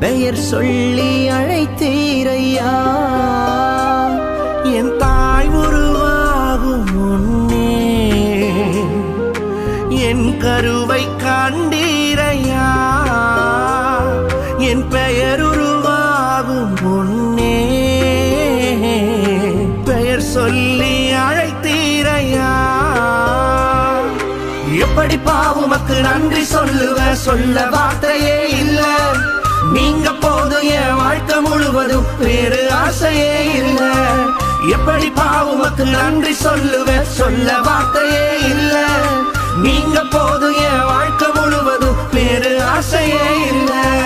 பெயர் சொல்லி அழைத்தீரையா. என் தாய் உருவாகும் முன்னே என் கருவை கண்டீரையா. என் பெயர் உருவாகும் முன்னே பெயர் சொல்லி அழைத்தீரையா. எப்படி பாவுமக்கு நன்றி சொல்லுவ, சொல்ல வார்த்தையே இல்ல. நீங்க போதும் என் வாழ்க்கை முழுவதும் வேறு ஆசையே இல்ல. எப்படி பாவுமக்கு நன்றி சொல்லுவ, சொல்ல வார்த்தையே இல்ல. நீங்க போதும் என் வாழ்க்கை முழுவதும் வேறு ஆசையே இல்ல.